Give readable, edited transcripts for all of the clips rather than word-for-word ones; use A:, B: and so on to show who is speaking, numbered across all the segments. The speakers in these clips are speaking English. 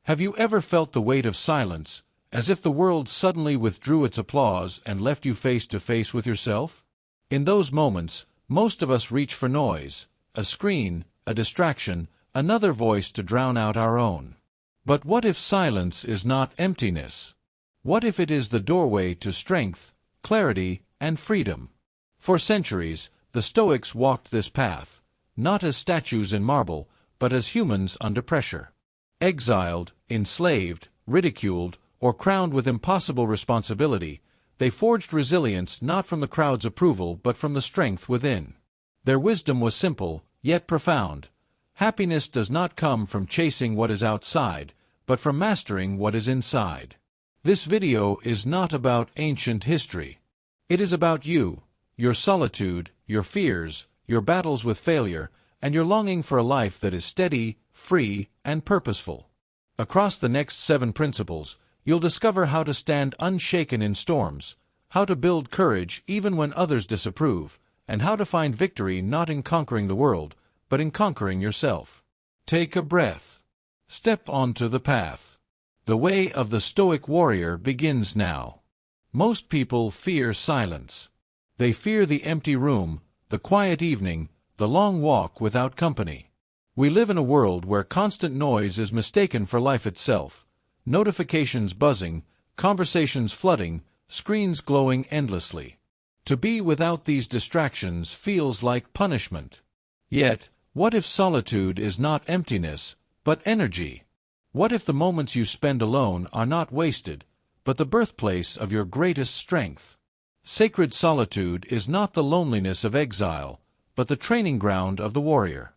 A: Have you ever felt the weight of silence, as if the world suddenly withdrew its applause and left you face to face with yourself? In those moments, most of us reach for noise, a screen, a distraction, another voice to drown out our own. But what if silence is not emptiness? What if it is the doorway to strength, clarity, and freedom? For centuries, the Stoics walked this path, not as statues in marble, but as humans under pressure. Exiled, enslaved, ridiculed, or crowned with impossible responsibility, they forged resilience not from the crowd's approval but from the strength within. Their wisdom was simple, yet profound. Happiness does not come from chasing what is outside, but from mastering what is inside. This video is not about ancient history. It is about you, your solitude, your fears, your battles with failure, and your longing for a life that is steady, free, and purposeful. Across the next 7 principles, you'll discover how to stand unshaken in storms, how to build courage even when others disapprove, and how to find victory not in conquering the world, but in conquering yourself. Take a breath. Step onto the path. The way of the Stoic warrior begins now. Most people fear silence. They fear the empty room, the quiet evening, the long walk without company. We live in a world where constant noise is mistaken for life itself. Notifications buzzing, conversations flooding, screens glowing endlessly. To be without these distractions feels like punishment. Yet, what if solitude is not emptiness, but energy? What if the moments you spend alone are not wasted, but the birthplace of your greatest strength? Sacred solitude is not the loneliness of exile, but the training ground of the warrior.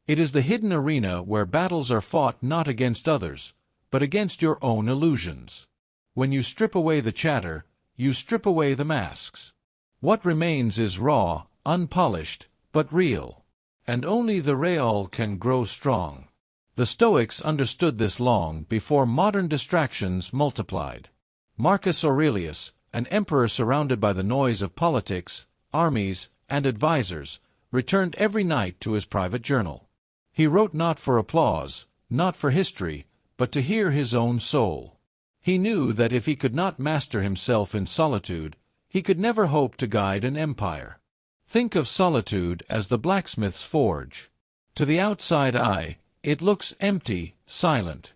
A: It is the hidden arena where battles are fought not against others, but against your own illusions. When you strip away the chatter, you strip away the masks. What remains is raw, unpolished, but real. And only the real can grow strong. The Stoics understood this long before modern distractions multiplied. Marcus Aurelius, an emperor surrounded by the noise of politics, armies, and advisors, returned every night to his private journal. He wrote not for applause, not for history, but to hear his own soul. He knew that if he could not master himself in solitude, he could never hope to guide an empire. Think of solitude as the blacksmith's forge. To the outside eye, it looks empty, silent.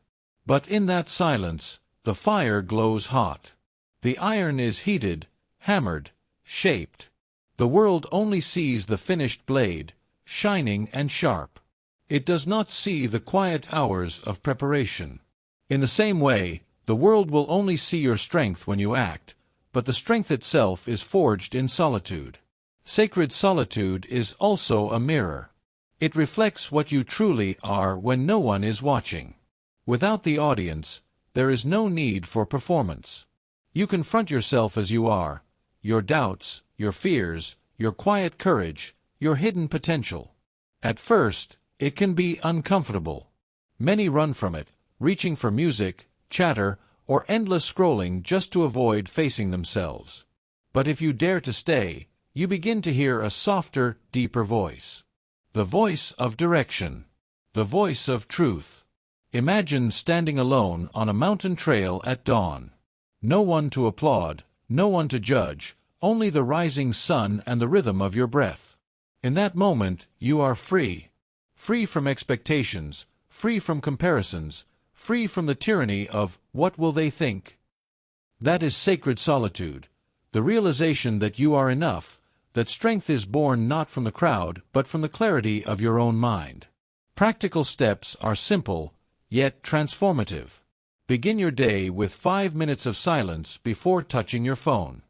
A: But in that silence, the fire glows hot. The iron is heated, hammered, shaped. The world only sees the finished blade, shining and sharp. It does not see the quiet hours of preparation. In the same way, the world will only see your strength when you act, but the strength itself is forged in solitude. Sacred solitude is also a mirror. It reflects what you truly are when no one is watching. Without the audience, there is no need for performance. You confront yourself as you are, your doubts, your fears, your quiet courage, your hidden potential. At first, it can be uncomfortable. Many run from it, reaching for music, chatter, or endless scrolling just to avoid facing themselves. But if you dare to stay, you begin to hear a softer, deeper voice. The voice of direction. The voice of truth. Imagine standing alone on a mountain trail at dawn. No one to applaud, no one to judge, only the rising sun and the rhythm of your breath. In that moment, you are free. Free from expectations, free from comparisons, free from the tyranny of "what will they think?" That is sacred solitude, the realization that you are enough, that strength is born not from the crowd but from the clarity of your own mind. Practical steps are simple, yet transformative. Begin your day with 5 minutes of silence before touching your phone.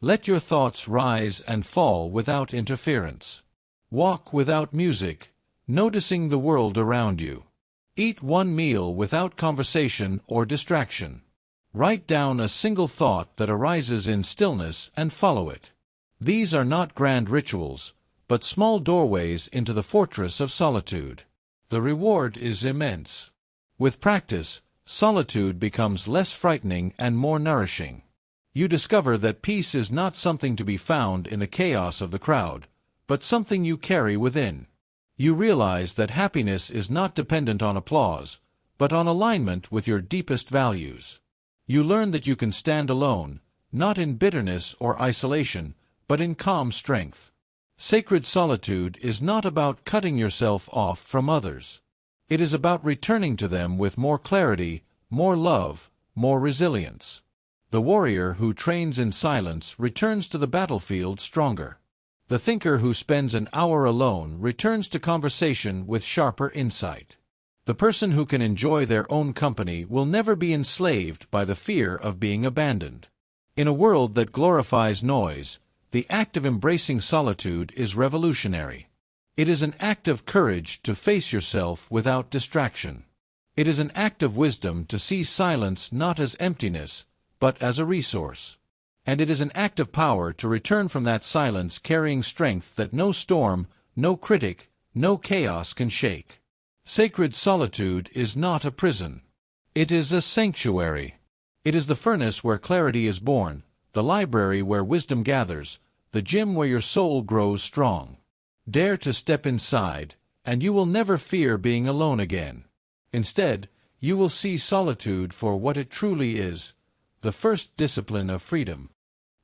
A: Let your thoughts rise and fall without interference. Walk without music, noticing the world around you. Eat one meal without conversation or distraction. Write down a single thought that arises in stillness and follow it. These are not grand rituals, but small doorways into the fortress of solitude. The reward is immense. With practice, solitude becomes less frightening and more nourishing. You discover that peace is not something to be found in the chaos of the crowd, but something you carry within. You realize that happiness is not dependent on applause, but on alignment with your deepest values. You learn that you can stand alone, not in bitterness or isolation, but in calm strength. Sacred solitude is not about cutting yourself off from others. It is about returning to them with more clarity, more love, more resilience. The warrior who trains in silence returns to the battlefield stronger. The thinker who spends an hour alone returns to conversation with sharper insight. The person who can enjoy their own company will never be enslaved by the fear of being abandoned. In a world that glorifies noise, the act of embracing solitude is revolutionary. It is an act of courage to face yourself without distraction. It is an act of wisdom to see silence not as emptiness, but as a resource. And it is an act of power to return from that silence carrying strength that no storm, no critic, no chaos can shake. Sacred solitude is not a prison. It is a sanctuary. It is the furnace where clarity is born, the library where wisdom gathers, the gym where your soul grows strong. Dare to step inside, and you will never fear being alone again. Instead, you will see solitude for what it truly is, the first discipline of freedom.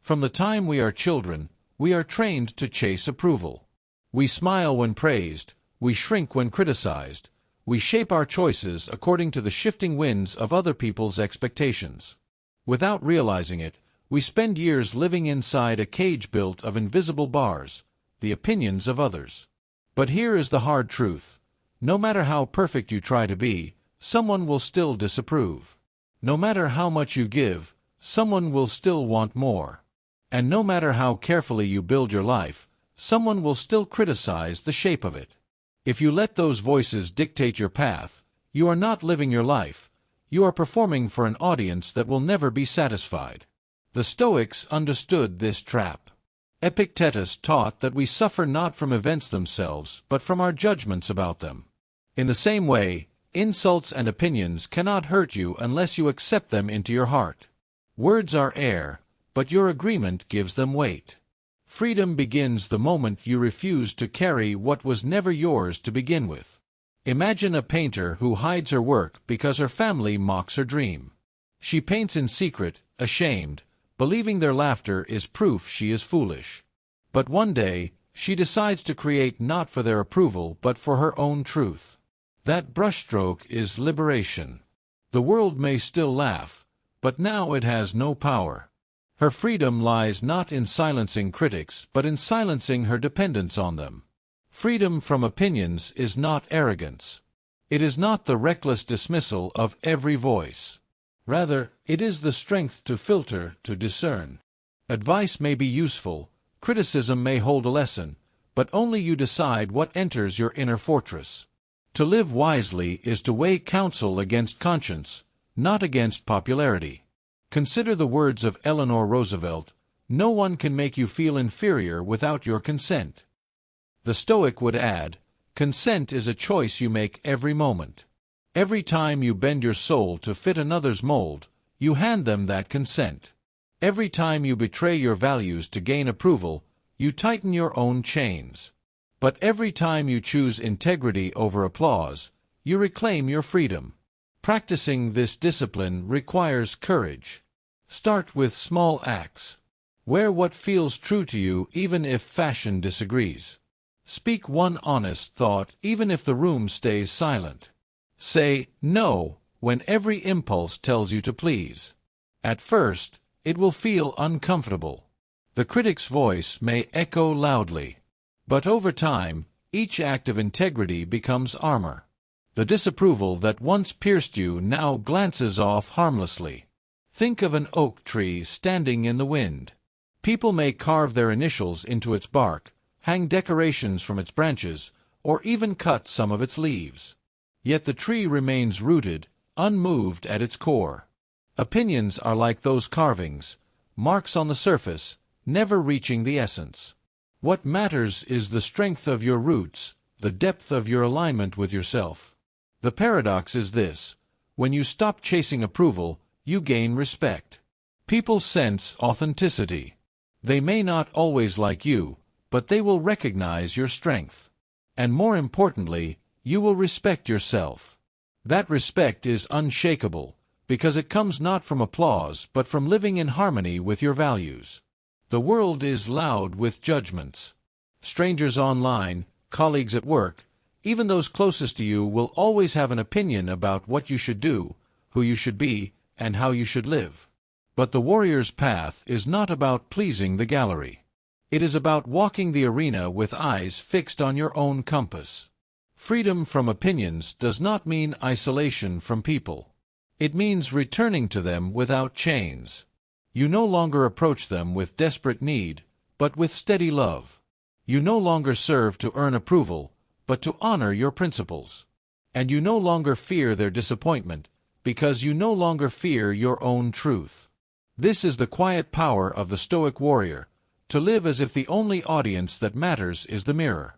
A: From the time we are children, we are trained to chase approval. We smile when praised, we shrink when criticized, we shape our choices according to the shifting winds of other people's expectations. Without realizing it, we spend years living inside a cage built of invisible bars, the opinions of others. But here is the hard truth. No matter how perfect you try to be, someone will still disapprove. No matter how much you give, someone will still want more. And no matter how carefully you build your life, someone will still criticize the shape of it. If you let those voices dictate your path, you are not living your life. You are performing for an audience that will never be satisfied. The Stoics understood this trap. Epictetus taught that we suffer not from events themselves, but from our judgments about them. In the same way, insults and opinions cannot hurt you unless you accept them into your heart. Words are air, but your agreement gives them weight. Freedom begins the moment you refuse to carry what was never yours to begin with. Imagine a painter who hides her work because her family mocks her dream. She paints in secret, ashamed, believing their laughter is proof she is foolish. But one day, she decides to create not for their approval but for her own truth. That brushstroke is liberation. The world may still laugh, but now it has no power. Her freedom lies not in silencing critics but in silencing her dependence on them. Freedom from opinions is not arrogance. It is not the reckless dismissal of every voice. Rather, it is the strength to filter, to discern. Advice may be useful, criticism may hold a lesson, but only you decide what enters your inner fortress. To live wisely is to weigh counsel against conscience, not against popularity. Consider the words of Eleanor Roosevelt, "No one can make you feel inferior without your consent." The Stoic would add, "Consent is a choice you make every moment. Every time you bend your soul to fit another's mold, you hand them that consent. Every time you betray your values to gain approval, you tighten your own chains. But every time you choose integrity over applause, you reclaim your freedom." Practicing this discipline requires courage. Start with small acts. Wear what feels true to you even if fashion disagrees. Speak one honest thought even if the room stays silent. Say no when every impulse tells you to please. At first, it will feel uncomfortable. The critic's voice may echo loudly. But over time, each act of integrity becomes armor. The disapproval that once pierced you now glances off harmlessly. Think of an oak tree standing in the wind. People may carve their initials into its bark, hang decorations from its branches, or even cut some of its leaves. Yet the tree remains rooted, unmoved at its core. Opinions are like those carvings, marks on the surface, never reaching the essence. What matters is the strength of your roots, the depth of your alignment with yourself. The paradox is this: when you stop chasing approval, you gain respect. People sense authenticity. They may not always like you, but they will recognize your strength. And more importantly, you will respect yourself. That respect is unshakable, because it comes not from applause but from living in harmony with your values. The world is loud with judgments. Strangers online, colleagues at work, even those closest to you will always have an opinion about what you should do, who you should be, and how you should live. But the warrior's path is not about pleasing the gallery. It is about walking the arena with eyes fixed on your own compass. Freedom from opinions does not mean isolation from people. It means returning to them without chains. You no longer approach them with desperate need, but with steady love. You no longer serve to earn approval, but to honor your principles. And you no longer fear their disappointment, because you no longer fear your own truth. This is the quiet power of the Stoic warrior, to live as if the only audience that matters is the mirror.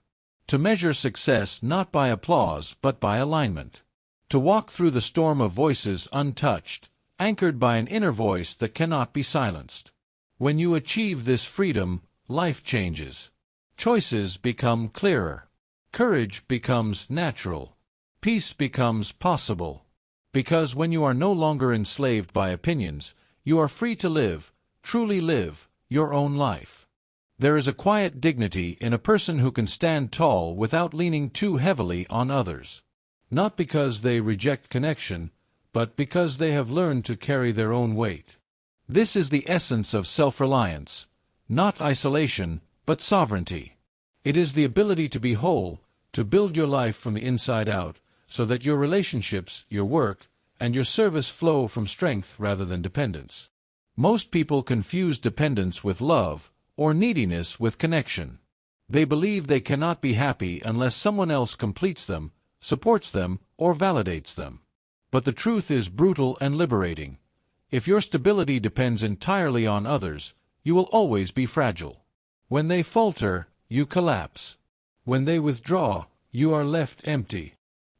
A: To measure success not by applause but by alignment. To walk through the storm of voices untouched, anchored by an inner voice that cannot be silenced. When you achieve this freedom, life changes. Choices become clearer. Courage becomes natural. Peace becomes possible. Because when you are no longer enslaved by opinions, you are free to live, truly live, your own life. There is a quiet dignity in a person who can stand tall without leaning too heavily on others. Not because they reject connection, but because they have learned to carry their own weight. This is the essence of self-reliance, not isolation, but sovereignty. It is the ability to be whole, to build your life from the inside out, so that your relationships, your work, and your service flow from strength rather than dependence. Most people confuse dependence with love, or neediness with connection. They believe they cannot be happy unless someone else completes them, supports them, or validates them. But the truth is brutal and liberating. If your stability depends entirely on others, you will always be fragile. When they falter, you collapse. When they withdraw, you are left empty.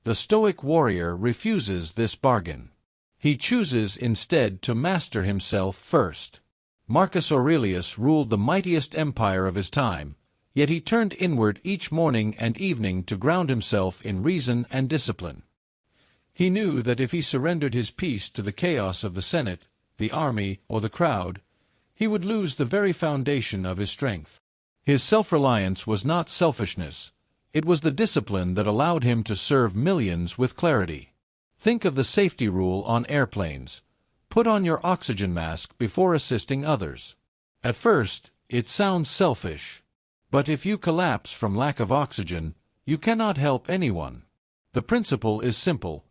A: The Stoic warrior refuses this bargain. He chooses instead to master himself first. Marcus Aurelius ruled the mightiest empire of his time, yet he turned inward each morning and evening to ground himself in reason and discipline. He knew that if he surrendered his peace to the chaos of the Senate, the army, or the crowd, he would lose the very foundation of his strength. His self-reliance was not selfishness. It was the discipline that allowed him to serve millions with clarity. Think of the safety rule on airplanes. Put on your oxygen mask before assisting others. At first, it sounds selfish. But if you collapse from lack of oxygen, you cannot help anyone. The principle is simple.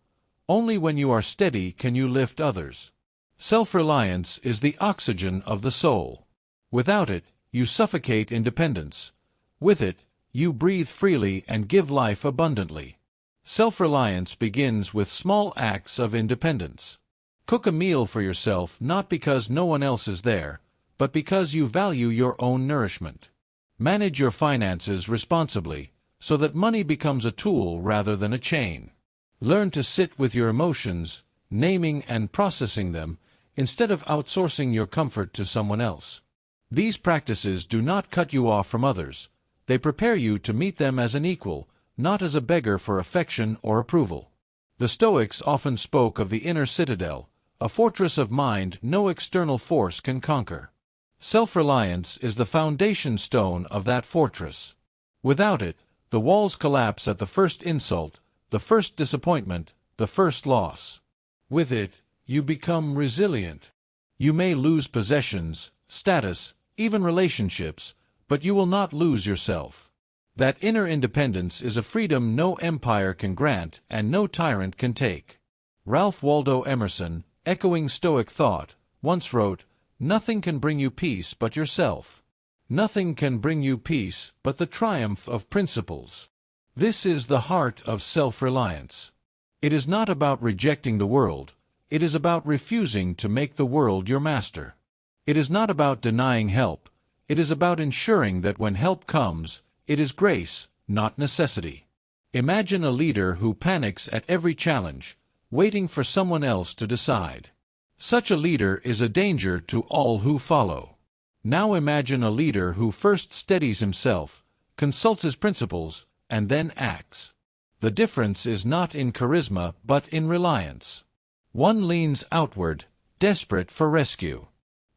A: Only when you are steady can you lift others. Self-reliance is the oxygen of the soul. Without it, you suffocate independence. With it, you breathe freely and give life abundantly. Self-reliance begins with small acts of independence. Cook a meal for yourself not because no one else is there, but because you value your own nourishment. Manage your finances responsibly, so that money becomes a tool rather than a chain. Learn to sit with your emotions, naming and processing them, instead of outsourcing your comfort to someone else. These practices do not cut you off from others. They prepare you to meet them as an equal, not as a beggar for affection or approval. The Stoics often spoke of the inner citadel, a fortress of mind no external force can conquer. Self-reliance is the foundation stone of that fortress. Without it, the walls collapse at the first insult, the first disappointment, the first loss. With it, you become resilient. You may lose possessions, status, even relationships, but you will not lose yourself. That inner independence is a freedom no empire can grant and no tyrant can take. Ralph Waldo Emerson, echoing Stoic thought, once wrote, "Nothing can bring you peace but yourself. Nothing can bring you peace but the triumph of principles." This is the heart of self-reliance. It is not about rejecting the world. It is about refusing to make the world your master. It is not about denying help. It is about ensuring that when help comes, it is grace, not necessity. Imagine a leader who panics at every challenge, waiting for someone else to decide. Such a leader is a danger to all who follow. Now imagine a leader who first steadies himself, consults his principles, and then acts. The difference is not in charisma but in reliance. One leans outward, desperate for rescue.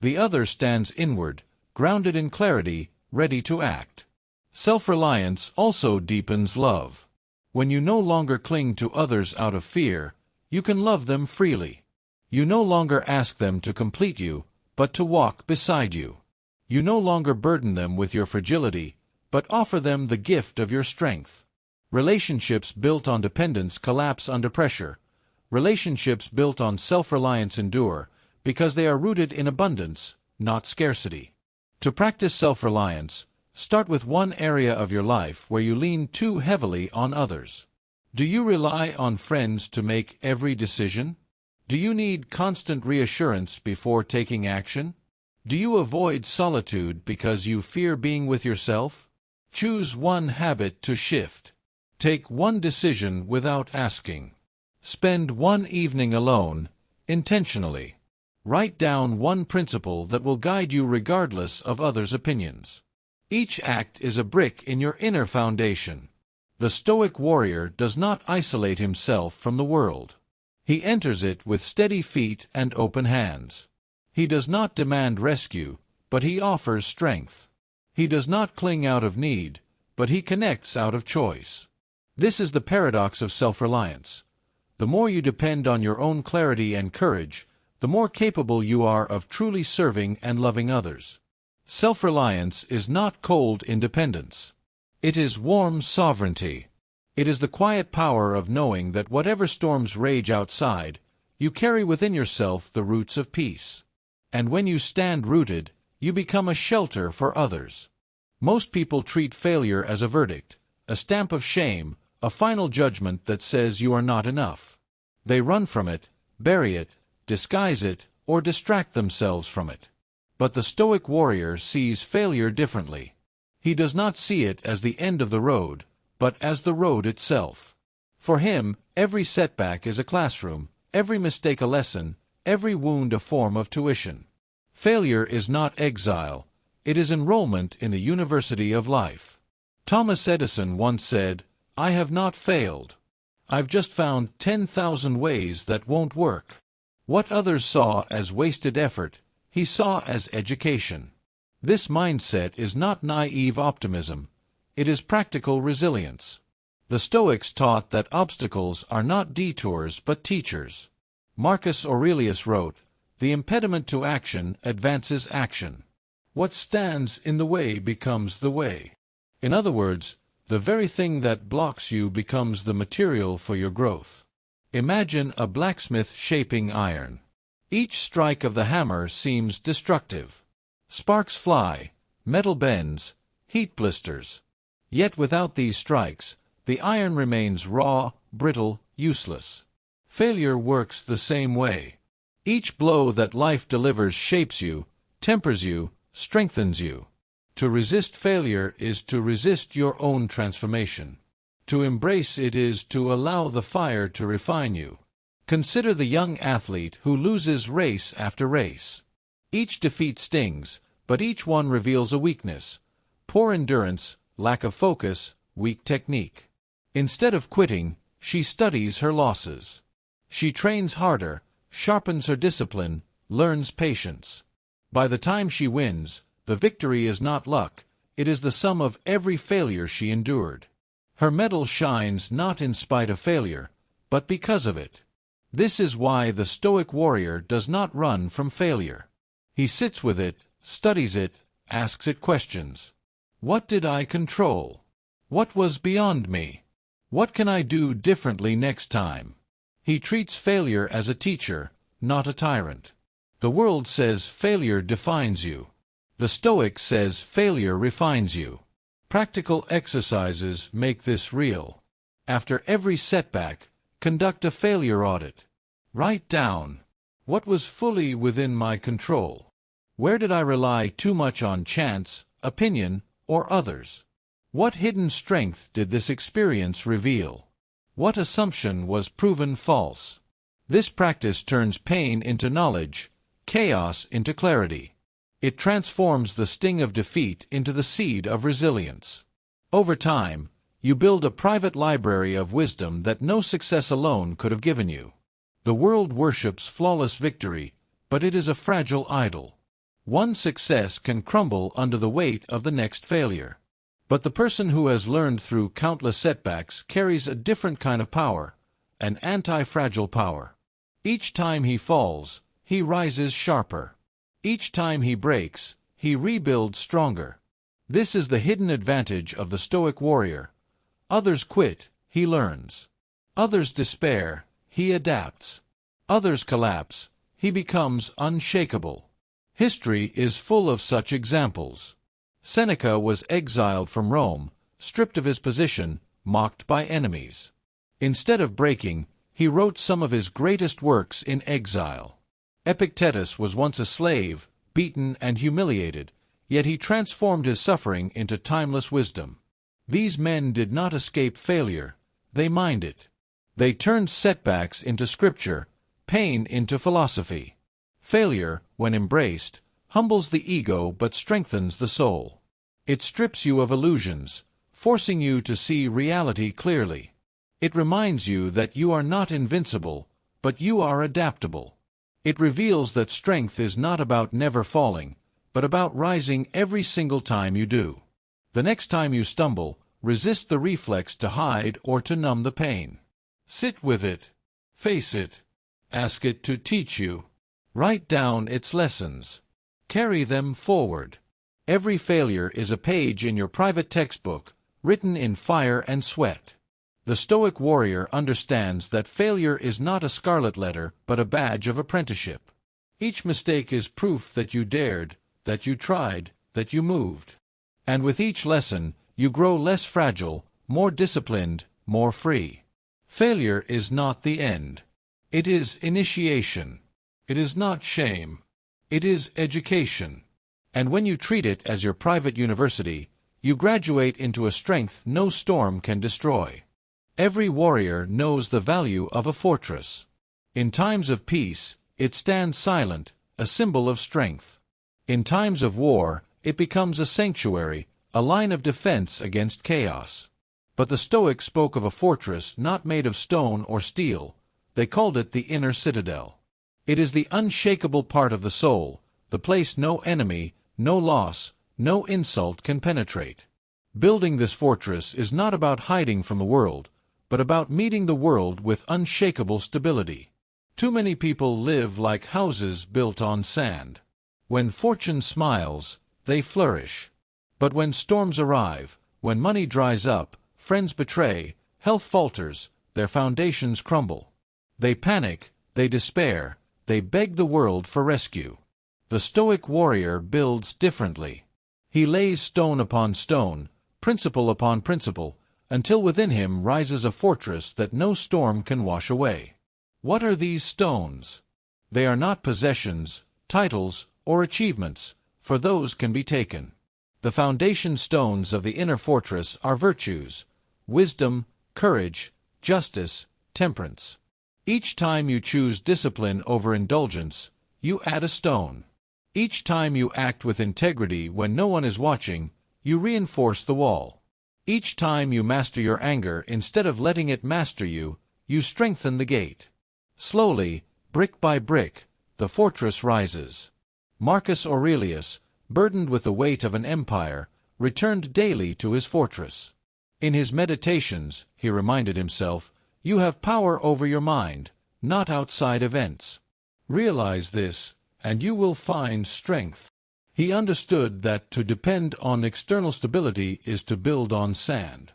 A: The other stands inward, grounded in clarity, ready to act. Self-reliance also deepens love. When you no longer cling to others out of fear, you can love them freely. You no longer ask them to complete you, but to walk beside you. You no longer burden them with your fragility, but offer them the gift of your strength. Relationships built on dependence collapse under pressure. Relationships built on self-reliance endure, because they are rooted in abundance, not scarcity. To practice self-reliance, start with one area of your life where you lean too heavily on others. Do you rely on friends to make every decision? Do you need constant reassurance before taking action? Do you avoid solitude because you fear being with yourself? Choose one habit to shift. Take one decision without asking. Spend one evening alone, intentionally. Write down one principle that will guide you regardless of others' opinions. Each act is a brick in your inner foundation. The Stoic warrior does not isolate himself from the world. He enters it with steady feet and open hands. He does not demand rescue, but he offers strength. He does not cling out of need, but he connects out of choice. This is the paradox of self-reliance. The more you depend on your own clarity and courage, the more capable you are of truly serving and loving others. Self-reliance is not cold independence. It is warm sovereignty. It is the quiet power of knowing that whatever storms rage outside, you carry within yourself the roots of peace. And when you stand rooted, you become a shelter for others. Most people treat failure as a verdict, a stamp of shame, a final judgment that says you are not enough. They run from it, bury it, disguise it, or distract themselves from it. But the Stoic warrior sees failure differently. He does not see it as the end of the road, but as the road itself. For him, every setback is a classroom, every mistake a lesson, every wound a form of tuition. Failure is not exile, it is enrollment in the university of life. Thomas Edison once said, "I have not failed. I've just found 10,000 ways that won't work." What others saw as wasted effort, he saw as education. This mindset is not naive optimism, it is practical resilience. The Stoics taught that obstacles are not detours but teachers. Marcus Aurelius wrote, "The impediment to action advances action. What stands in the way becomes the way." In other words, the very thing that blocks you becomes the material for your growth. Imagine a blacksmith shaping iron. Each strike of the hammer seems destructive. Sparks fly, metal bends, heat blisters. Yet without these strikes, the iron remains raw, brittle, useless. Failure works the same way. Each blow that life delivers shapes you, tempers you, strengthens you. To resist failure is to resist your own transformation. To embrace it is to allow the fire to refine you. Consider the young athlete who loses race after race. Each defeat stings, but each one reveals a weakness: poor endurance, lack of focus, weak technique. Instead of quitting, she studies her losses. She trains harder, sharpens her discipline, learns patience. By the time she wins, the victory is not luck, it is the sum of every failure she endured. Her medal shines not in spite of failure, but because of it. This is why the Stoic warrior does not run from failure. He sits with it, studies it, asks it questions. What did I control? What was beyond me? What can I do differently next time? He treats failure as a teacher, not a tyrant. The world says failure defines you. The Stoic says failure refines you. Practical exercises make this real. After every setback, conduct a failure audit. Write down, what was fully within my control? Where did I rely too much on chance, opinion, or others? What hidden strength did this experience reveal? What assumption was proven false? This practice turns pain into knowledge, chaos into clarity. It transforms the sting of defeat into the seed of resilience. Over time, You build a private library of wisdom that no success alone could have given you. The world worships flawless victory, but it is a fragile idol. One success can crumble under the weight of the next failure. But the person who has learned through countless setbacks carries a different kind of power, an anti-fragile power. Each time he falls, he rises sharper. Each time he breaks, he rebuilds stronger. This is the hidden advantage of the Stoic warrior. Others quit, he learns. Others despair, he adapts. Others collapse, he becomes unshakable. History is full of such examples. Seneca was exiled from Rome, stripped of his position, mocked by enemies. Instead of breaking, he wrote some of his greatest works in exile. Epictetus was once a slave, beaten and humiliated, yet he transformed his suffering into timeless wisdom. These men did not escape failure, they mined it. They turned setbacks into scripture, pain into philosophy. Failure, when embraced, humbles the ego but strengthens the soul. It strips you of illusions, forcing you to see reality clearly. It reminds you that you are not invincible, but you are adaptable. It reveals that strength is not about never falling, but about rising every single time you do. The next time you stumble, resist the reflex to hide or to numb the pain. Sit with it. Face it. Ask it to teach you. Write down its lessons. Carry them forward. Every failure is a page in your private textbook, written in fire and sweat. The Stoic warrior understands that failure is not a scarlet letter but a badge of apprenticeship. Each mistake is proof that you dared, that you tried, that you moved. And with each lesson, you grow less fragile, more disciplined, more free. Failure is not the end. It is initiation. It is not shame. It is education. And when you treat it as your private university, you graduate into a strength no storm can destroy. Every warrior knows the value of a fortress. In times of peace, it stands silent, a symbol of strength. In times of war, it becomes a sanctuary, a line of defense against chaos. But the Stoics spoke of a fortress not made of stone or steel. They called it the inner citadel. It is the unshakable part of the soul, the place no enemy, no loss, no insult can penetrate. Building this fortress is not about hiding from the world, but about meeting the world with unshakable stability. Too many people live like houses built on sand. When fortune smiles, they flourish. But when storms arrive, when money dries up, friends betray, health falters, their foundations crumble. They panic, they despair, they beg the world for rescue. The Stoic warrior builds differently. He lays stone upon stone, principle upon principle, until within him rises a fortress that no storm can wash away. What are these stones? They are not possessions, titles, or achievements, for those can be taken. The foundation stones of the inner fortress are virtues: wisdom, courage, justice, temperance. Each time you choose discipline over indulgence, you add a stone. Each time you act with integrity when no one is watching, you reinforce the wall. Each time you master your anger instead of letting it master you, you strengthen the gate. Slowly, brick by brick, the fortress rises. Marcus Aurelius, burdened with the weight of an empire, returned daily to his fortress. In his meditations, he reminded himself, you have power over your mind, not outside events. Realize this, and you will find strength. He understood that to depend on external stability is to build on sand.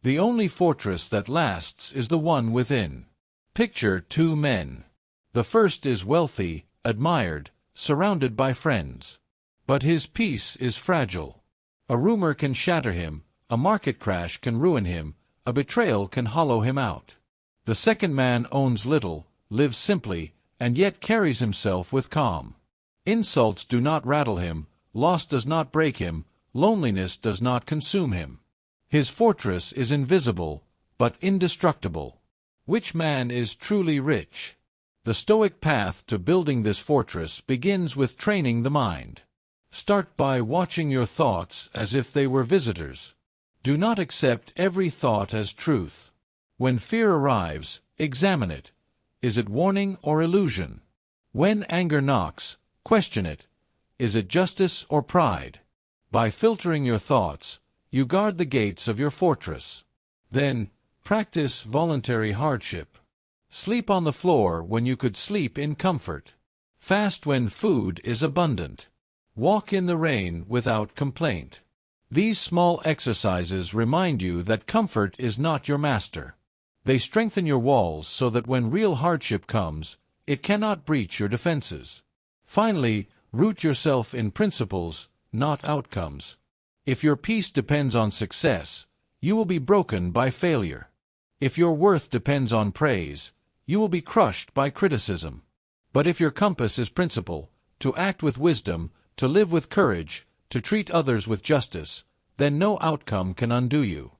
A: The only fortress that lasts is the one within. Picture two men. The first is wealthy, admired, surrounded by friends. But his peace is fragile. A rumor can shatter him, a market crash can ruin him, a betrayal can hollow him out. The second man owns little, lives simply, and yet carries himself with calm. Insults do not rattle him, loss does not break him, loneliness does not consume him. His fortress is invisible, but indestructible. Which man is truly rich? The Stoic path to building this fortress begins with training the mind. Start by watching your thoughts as if they were visitors. Do not accept every thought as truth. When fear arrives, examine it. Is it warning or illusion? When anger knocks, question it. Is it justice or pride? By filtering your thoughts, you guard the gates of your fortress. Then, practice voluntary hardship. Sleep on the floor when you could sleep in comfort. Fast when food is abundant. Walk in the rain without complaint. These small exercises remind you that comfort is not your master. They strengthen your walls so that when real hardship comes, it cannot breach your defenses. Finally, root yourself in principles, not outcomes. If your peace depends on success, you will be broken by failure. If your worth depends on praise, you will be crushed by criticism. But if your compass is principle, to act with wisdom, to live with courage, to treat others with justice, then no outcome can undo you.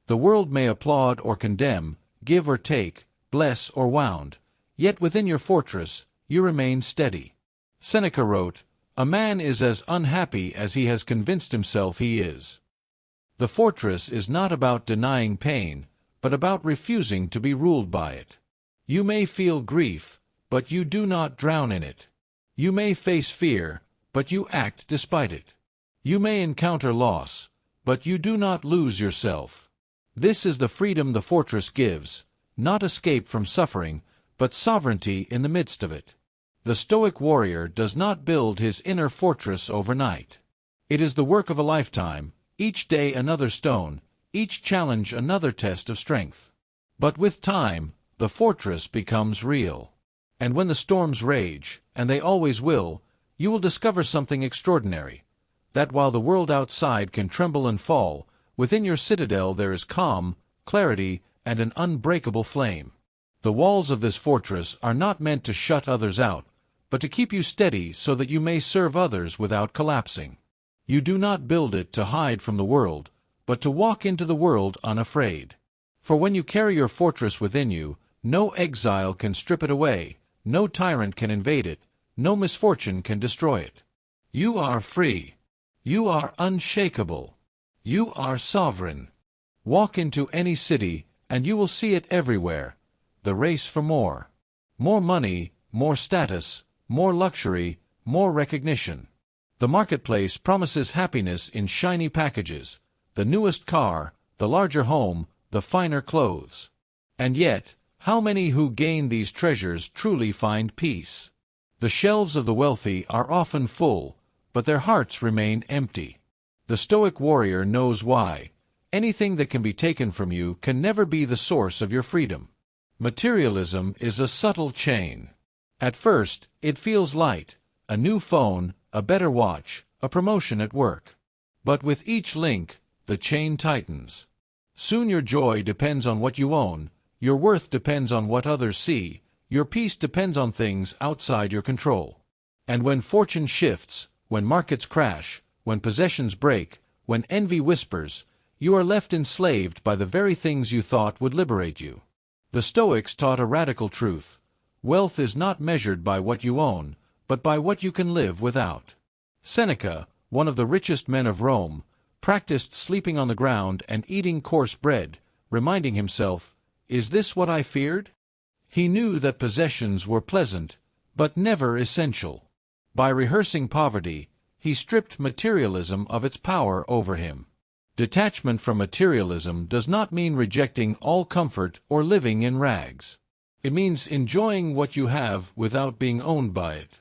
A: The world may applaud or condemn, give or take, bless or wound, yet within your fortress you remain steady. Seneca wrote, "A man is as unhappy as he has convinced himself he is." The fortress is not about denying pain, but about refusing to be ruled by it. You may feel grief, but you do not drown in it. You may face fear, but you act despite it. You may encounter loss, but you do not lose yourself. This is the freedom the fortress gives, not escape from suffering, but sovereignty in the midst of it. The Stoic warrior does not build his inner fortress overnight. It is the work of a lifetime, each day another stone, each challenge another test of strength. But with time, the fortress becomes real. And when the storms rage, and they always will, you will discover something extraordinary, that while the world outside can tremble and fall, within your citadel there is calm, clarity, and an unbreakable flame. The walls of this fortress are not meant to shut others out, but to keep you steady so that you may serve others without collapsing. You do not build it to hide from the world, but to walk into the world unafraid. For when you carry your fortress within you, no exile can strip it away, no tyrant can invade it, no misfortune can destroy it. You are free. You are unshakable. You are sovereign. Walk into any city, and you will see it everywhere. The race for more. More money, more status, more luxury, more recognition. The marketplace promises happiness in shiny packages, the newest car, the larger home, the finer clothes. And yet, how many who gain these treasures truly find peace? The shelves of the wealthy are often full, but their hearts remain empty. The Stoic warrior knows why. Anything that can be taken from you can never be the source of your freedom. Materialism is a subtle chain. At first, it feels light, a new phone, a better watch, a promotion at work. But with each link, the chain tightens. Soon your joy depends on what you own, your worth depends on what others see, your peace depends on things outside your control. And when fortune shifts, when markets crash, when possessions break, when envy whispers, you are left enslaved by the very things you thought would liberate you. The Stoics taught a radical truth. Wealth is not measured by what you own, but by what you can live without. Seneca, one of the richest men of Rome, practiced sleeping on the ground and eating coarse bread, reminding himself, "Is this what I feared?" He knew that possessions were pleasant, but never essential. By rehearsing poverty, he stripped materialism of its power over him. Detachment from materialism does not mean rejecting all comfort or living in rags. It means enjoying what you have without being owned by it.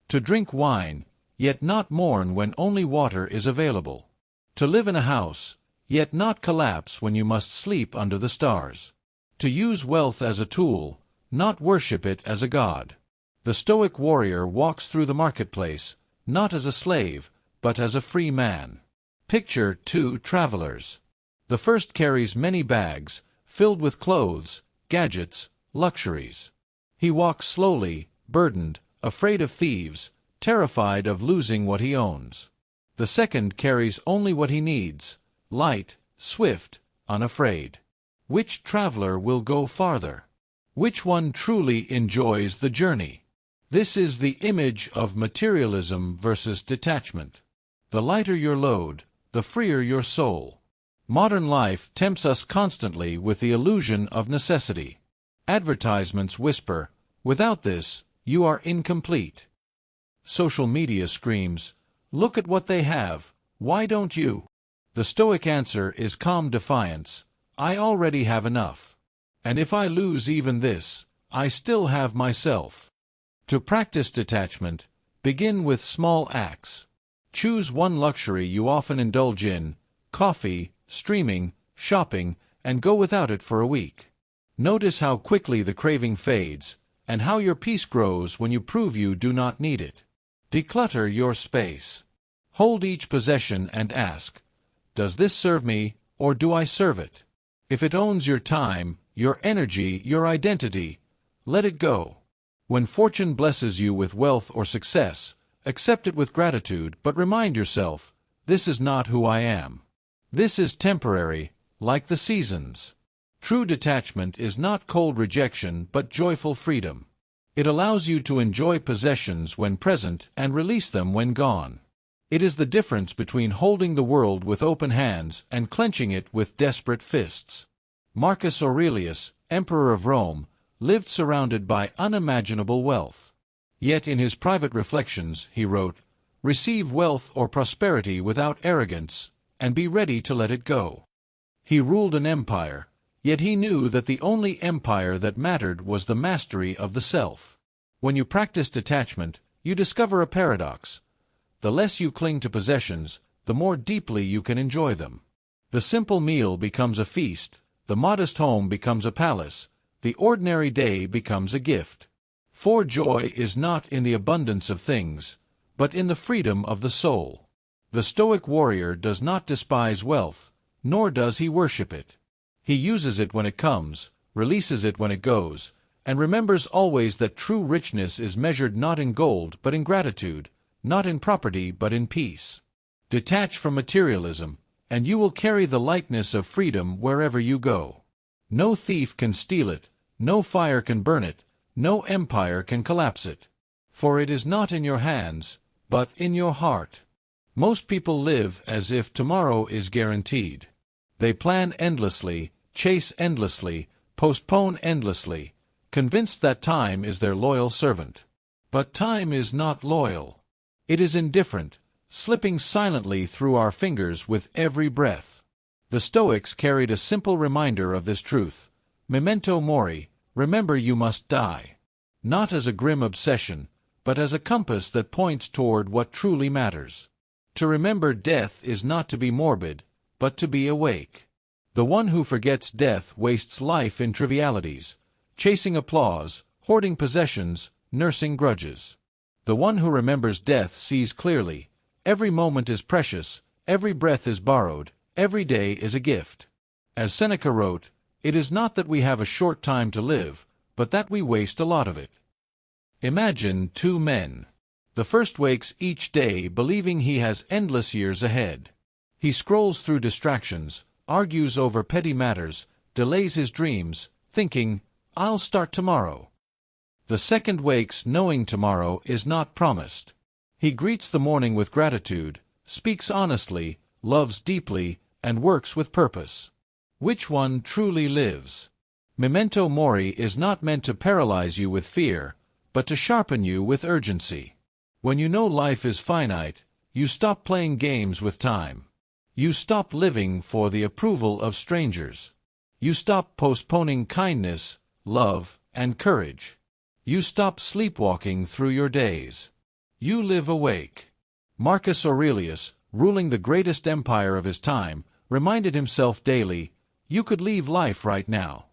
A: To drink wine, yet not mourn when only water is available. To live in a house, yet not collapse when you must sleep under the stars. To use wealth as a tool, not worship it as a god. The Stoic warrior walks through the marketplace, not as a slave, but as a free man. Picture two travelers. The first carries many bags, filled with clothes, gadgets, luxuries. He walks slowly, burdened, afraid of thieves, terrified of losing what he owns. The second carries only what he needs, light, swift, unafraid. Which traveler will go farther? Which one truly enjoys the journey? This is the image of materialism versus detachment. The lighter your load, the freer your soul. Modern life tempts us constantly with the illusion of necessity. Advertisements whisper, "Without this, you are incomplete." Social media screams, "Look at what they have, why don't you?" The Stoic answer is calm defiance, "I already have enough. And if I lose even this, I still have myself." To practice detachment, begin with small acts. Choose one luxury you often indulge in, coffee, streaming, shopping, and go without it for a week. Notice how quickly the craving fades, and how your peace grows when you prove you do not need it. Declutter your space. Hold each possession and ask, "Does this serve me, or do I serve it?" If it owns your time, your energy, your identity, let it go. When fortune blesses you with wealth or success, accept it with gratitude, but remind yourself, "This is not who I am. This is temporary, like the seasons." True detachment is not cold rejection but joyful freedom. It allows you to enjoy possessions when present and release them when gone. It is the difference between holding the world with open hands and clenching it with desperate fists. Marcus Aurelius, Emperor of Rome, lived surrounded by unimaginable wealth. Yet in his private reflections he wrote, "Receive wealth or prosperity without arrogance, and be ready to let it go." He ruled an empire, yet he knew that the only empire that mattered was the mastery of the self. When you practice detachment, you discover a paradox. The less you cling to possessions, the more deeply you can enjoy them. The simple meal becomes a feast, the modest home becomes a palace, the ordinary day becomes a gift. For joy is not in the abundance of things, but in the freedom of the soul. The Stoic warrior does not despise wealth, nor does he worship it. He uses it when it comes, releases it when it goes, and remembers always that true richness is measured not in gold but in gratitude, not in property but in peace. Detach from materialism, and you will carry the lightness of freedom wherever you go. No thief can steal it, no fire can burn it, no empire can collapse it. For it is not in your hands, but in your heart. Most people live as if tomorrow is guaranteed. They plan endlessly, chase endlessly, postpone endlessly, convinced that time is their loyal servant. But time is not loyal. It is indifferent, slipping silently through our fingers with every breath. The Stoics carried a simple reminder of this truth. Memento mori, remember you must die. Not as a grim obsession, but as a compass that points toward what truly matters. To remember death is not to be morbid, but to be awake. The one who forgets death wastes life in trivialities, chasing applause, hoarding possessions, nursing grudges. The one who remembers death sees clearly. Every moment is precious, every breath is borrowed, every day is a gift. As Seneca wrote, "It is not that we have a short time to live, but that we waste a lot of it." Imagine two men. The first wakes each day believing he has endless years ahead. He scrolls through distractions, argues over petty matters, delays his dreams, thinking, "I'll start tomorrow." The second wakes knowing tomorrow is not promised. He greets the morning with gratitude, speaks honestly, loves deeply, and works with purpose. Which one truly lives? Memento mori is not meant to paralyze you with fear, but to sharpen you with urgency. When you know life is finite, you stop playing games with time. You stop living for the approval of strangers. You stop postponing kindness, love, and courage. You stop sleepwalking through your days. You live awake. Marcus Aurelius, ruling the greatest empire of his time, reminded himself daily, "You could leave life right now.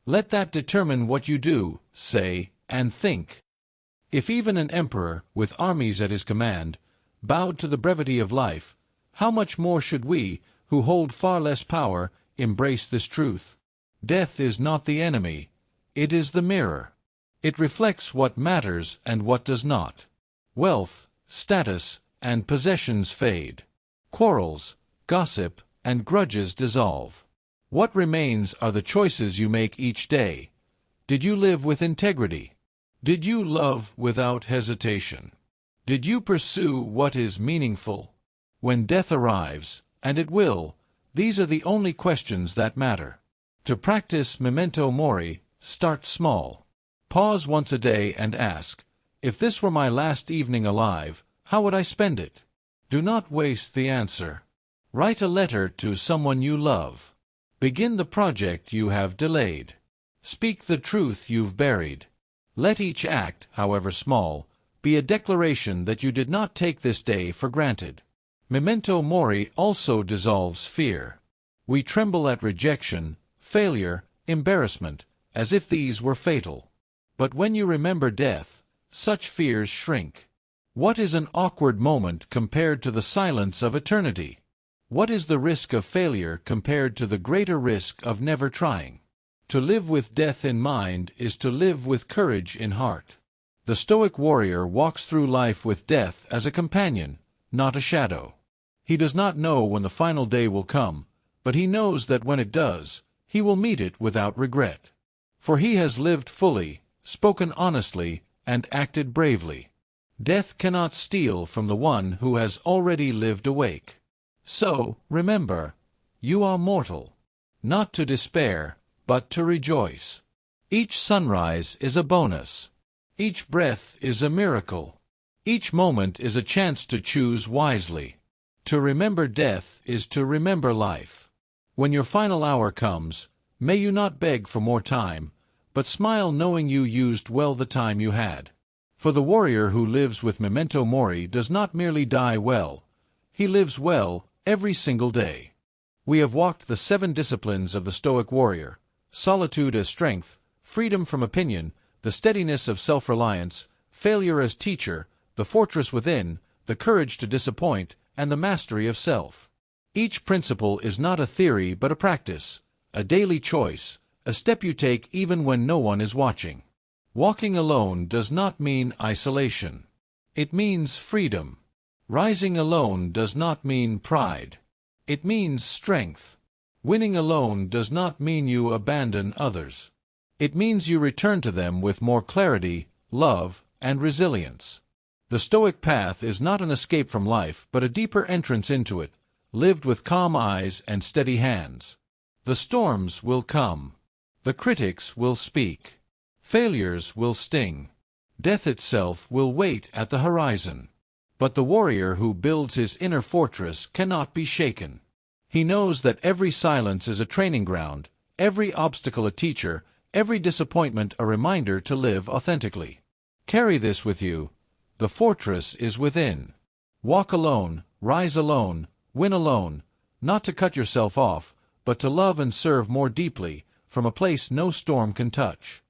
A: Let that determine what you do, say, and think." If even an emperor, with armies at his command, bowed to the brevity of life, how much more should we, who hold far less power, embrace this truth? Death is not the enemy, it is the mirror. It reflects what matters and what does not. Wealth, status, and possessions fade. Quarrels, gossip, and grudges dissolve. What remains are the choices you make each day. Did you live with integrity? Did you love without hesitation? Did you pursue what is meaningful? When death arrives, and it will, These are the only questions that matter. To practice memento mori, start small. Pause once a day and ask, if this were my last evening alive, how would I spend it? Do not waste the answer. Write a letter to someone you love. Begin the project you have delayed. Speak the truth you've buried. Let each act, however small, be a declaration that you did not take this day for granted. Memento mori also dissolves fear. We tremble at rejection, failure, embarrassment, as if these were fatal. But when you remember death, such fears shrink. What is an awkward moment compared to the silence of eternity? What is the risk of failure compared to the greater risk of never trying? To live with death in mind is to live with courage in heart. The Stoic warrior walks through life with death as a companion, not a shadow. He does not know when the final day will come, but he knows that when it does, he will meet it without regret. For he has lived fully, spoken honestly, and acted bravely. Death cannot steal from the one who has already lived awake. So, remember, you are mortal. Not to despair, but to rejoice. Each sunrise is a bonus. Each breath is a miracle. Each moment is a chance to choose wisely. To remember death is to remember life. When your final hour comes, may you not beg for more time, but smile knowing you used well the time you had. For the warrior who lives with memento mori does not merely die well, he lives well every single day. We have walked the 7 disciplines of the Stoic warrior: solitude as strength, freedom from opinion, the steadiness of self-reliance, failure as teacher, the fortress within, the courage to disappoint, and the mastery of self. Each principle is not a theory but a practice, a daily choice, a step you take even when no one is watching. Walking alone does not mean isolation. It means freedom. Rising alone does not mean pride. It means strength. Winning alone does not mean you abandon others. It means you return to them with more clarity, love, and resilience. The Stoic path is not an escape from life but a deeper entrance into it, lived with calm eyes and steady hands. The storms will come. The critics will speak. Failures will sting. Death itself will wait at the horizon. But the warrior who builds his inner fortress cannot be shaken. He knows that every silence is a training ground, every obstacle a teacher, every disappointment a reminder to live authentically. Carry this with you. The fortress is within. Walk alone, rise alone, win alone, not to cut yourself off, but to love and serve more deeply, from a place no storm can touch.